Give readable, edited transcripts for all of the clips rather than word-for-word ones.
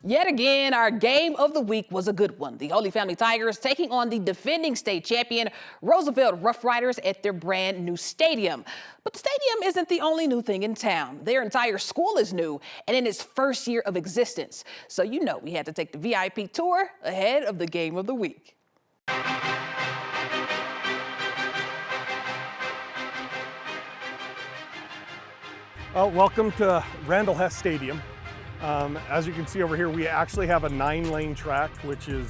Yet again, our game of the week was a good one. The Holy Family Tigers taking on the defending state champion Roosevelt Rough Riders at their brand new stadium. But the stadium isn't the only new thing in town. Their entire school is new and in its first year of existence. So you know we had to take the VIP tour ahead of the game of the week. Welcome to Randall Hess Stadium. As you can see over here, we actually have a 9-lane track, which is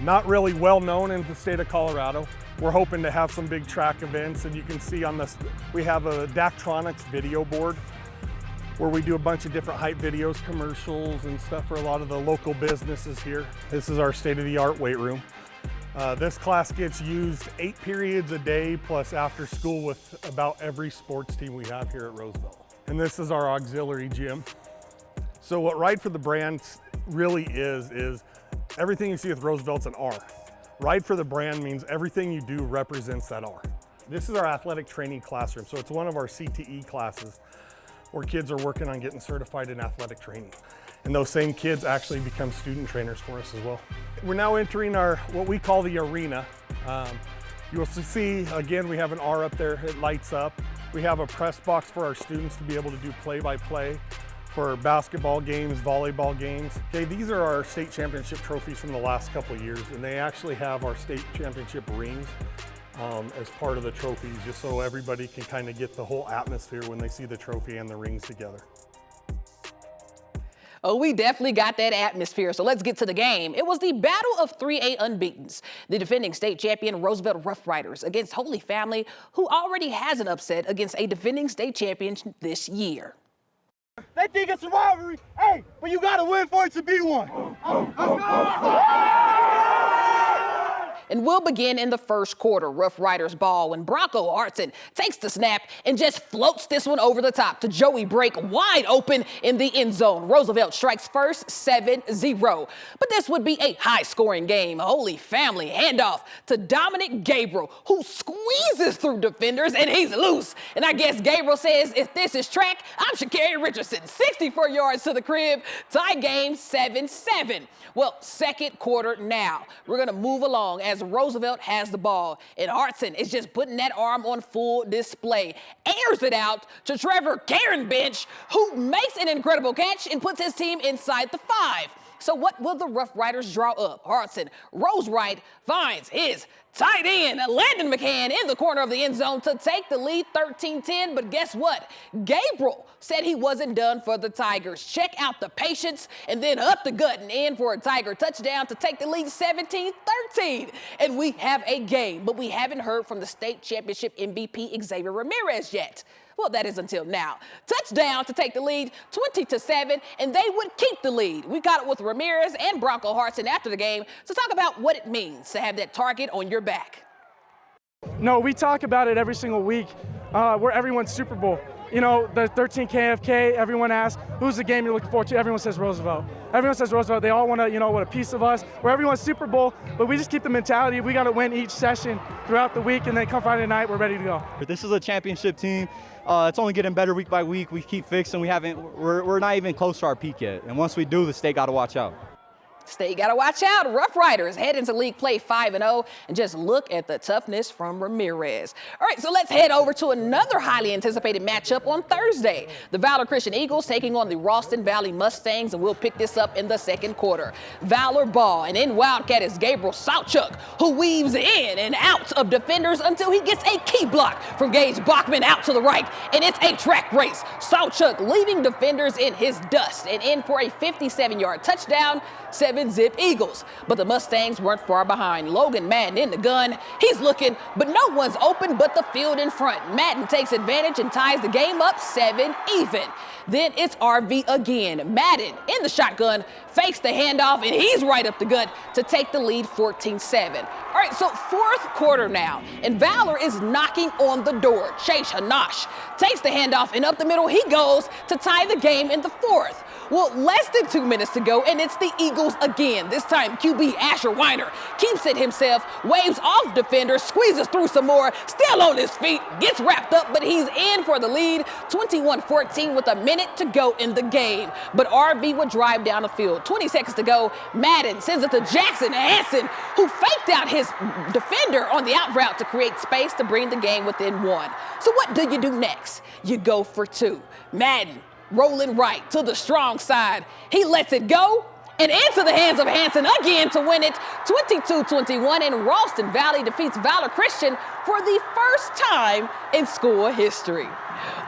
not really well known in the state of Colorado. We're hoping to have some big track events, and you can see on this, we have a Daktronics video board where we do a bunch of different hype videos, commercials, and stuff for a lot of the local businesses here. This is our state-of-the-art weight room. This class gets used 8 periods a day plus after school with about every sports team we have here at Roosevelt. And this is our auxiliary gym. So what Ride for the Brand really is everything you see with Roosevelt's an R. Ride for the Brand means everything you do represents that R. This is our athletic training classroom. So it's one of our CTE classes where kids are working on getting certified in athletic training. And those same kids actually become student trainers for us as well. We're now entering what we call the arena. You'll see, again, we have an R up there, it lights up. We have a press box for our students to be able to do play-by-play for basketball games, volleyball games. Okay, these are our state championship trophies from the last couple of years, and they actually have our state championship rings as part of the trophies, just so everybody can kind of get the whole atmosphere when they see the trophy and the rings together. Oh, we definitely got that atmosphere, so let's get to the game. It was the battle of 3A unbeatens. The defending state champion Roosevelt Rough Riders against Holy Family, who already has an upset against a defending state champion this year. They think it's a rivalry, hey, but you gotta win for it to be one. Let's go! And we'll begin in the first quarter. Rough Riders ball when Bronco Hartson takes the snap and just floats this one over the top to Joey Brake, wide open in the end zone. Roosevelt strikes first, 7-0. But this would be a high-scoring game. Holy Family handoff to Dominic Gabriel, who squeezes through defenders, and he's loose. And I guess Gabriel says, if this is track, I'm Sha'Carri Richardson. 64 yards to the crib. Tie game, 7-7. Well, second quarter now. We're going to move along as Roosevelt has the ball, and Hartson is just putting that arm on full display. Airs it out to Trevor Bench, who makes an incredible catch and puts his team inside the 5. So what will the Rough Riders draw up? Hartson rolls right, finds his tight end, Landon McCann, in the corner of the end zone to take the lead 13-10. But guess what? Gabriel said he wasn't done for the Tigers. Check out the patience, and then up the gut and in for a Tiger touchdown to take the lead 17-13. And we have a game, but we haven't heard from the state championship MVP Xavier Ramirez yet. Well, that is until now. Touchdown to take the lead 20-7, and they would keep the lead. We got it with Ramirez and Bronco Hartson after the game to talk about what it means to have that target on your back. No, we talk about it every single week. We're everyone's Super Bowl. You know, the 13 KFK, everyone asks, who's the game you're looking forward to? Everyone says Roosevelt. Everyone says Roosevelt. They all want to, want a piece of us. We're everyone's Super Bowl, but we just keep the mentality. We got to win each session throughout the week, and then come Friday night, we're ready to go. This is a championship team. It's only getting better week by week. We keep fixing. We're not even close to our peak yet. And once we do, the state got to watch out. State got to watch out. Rough Riders head into league play 5-0, and just look at the toughness from Ramirez. All right, so let's head over to another highly anticipated matchup on Thursday. The Valor Christian Eagles taking on the Ralston Valley Mustangs, and we'll pick this up in the second quarter. Valor ball, and in Wildcat is Gabriel Salchuk, who weaves in and out of defenders until he gets a key block from Gage Bachman out to the right, and it's a track race. Salchuk leaving defenders in his dust and in for a 57-yard touchdown. 7-zip Eagles. But the Mustangs weren't far behind. Logan Madden in the gun. He's looking, but no one's open but the field in front. Madden takes advantage and ties the game up 7 even. Then it's RV again. Madden in the shotgun, fakes the handoff, and he's right up the gut to take the lead 14-7. All right, so fourth quarter now, and Valor is knocking on the door. Chase Hanash takes the handoff, and up the middle he goes to tie the game in the fourth. Well, less than 2 minutes to go, and it's the Eagles' again. This time, QB Asher Weiner keeps it himself, waves off defender, squeezes through some more, still on his feet, gets wrapped up, but he's in for the lead, 21-14 with a minute to go in the game. But RV would drive down the field. 20 seconds to go. Madden sends it to Jackson Hanson, who faked out his defender on the out route to create space to bring the game within one. So what do you do next? You go for two. Madden rolling right to the strong side. He lets it go and into the hands of Hanson again to win it 22-21, and Ralston Valley defeats Valor Christian for the first time in school history.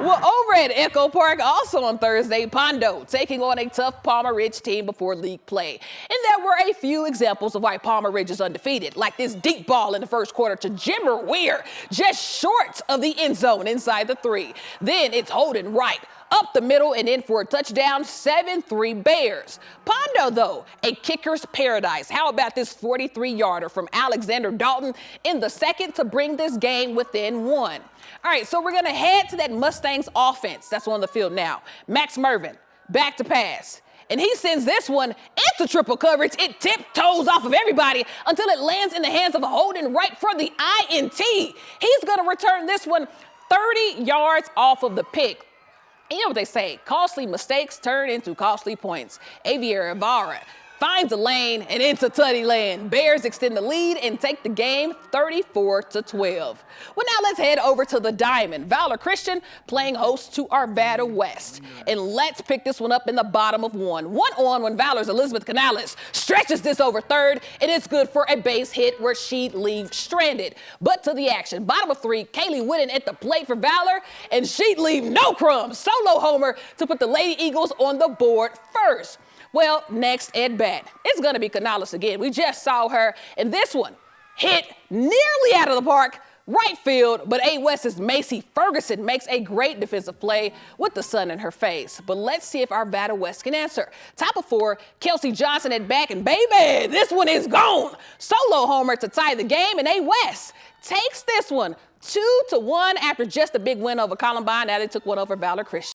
Well, over at Echo Park, also on Thursday, Pondo taking on a tough Palmer Ridge team before league play. And there were a few examples of why Palmer Ridge is undefeated, like this deep ball in the first quarter to Jimmer Weir, just short of the end zone inside the 3. Then it's Holden Wright up the middle and in for a touchdown, 7-3 Bears. Pondo, though, a kicker's paradise. How about this 43-yarder from Alexander Dalton in the second to bring this game within 1? All right, so we're going to head to that Mustangs offense that's on the field now. Max Mervin, back to pass. And he sends this one into triple coverage. It tiptoes off of everybody until it lands in the hands of Holden Wright for the INT. He's going to return this one 30 yards off of the pick. And you know what they say, costly mistakes turn into costly points. Avier Ibarra finds a lane and into Tutty land. Bears extend the lead and take the game 34-12. Well, now let's head over to the Diamond. Valor Christian playing host to Arvada West. And let's pick this one up in the bottom of 1. 1-on when Valor's Elizabeth Canales stretches this over third, and it's good for a base hit where she'd leave stranded. But to the action, bottom of 3, Kaylee Whitten at the plate for Valor, and she'd leave no crumbs. Solo homer to put the Lady Eagles on the board first. Well, next at bat, it's going to be Canales again. We just saw her, and this one hit nearly out of the park, right field, but A. West's Macy Ferguson makes a great defensive play with the sun in her face. But let's see if Arvada West can answer. Top of 4, Kelsey Johnson at back, and baby, this one is gone. Solo homer to tie the game, and A. West takes this one 2-1 after just a big win over Columbine. Now they took one over Valor Christian.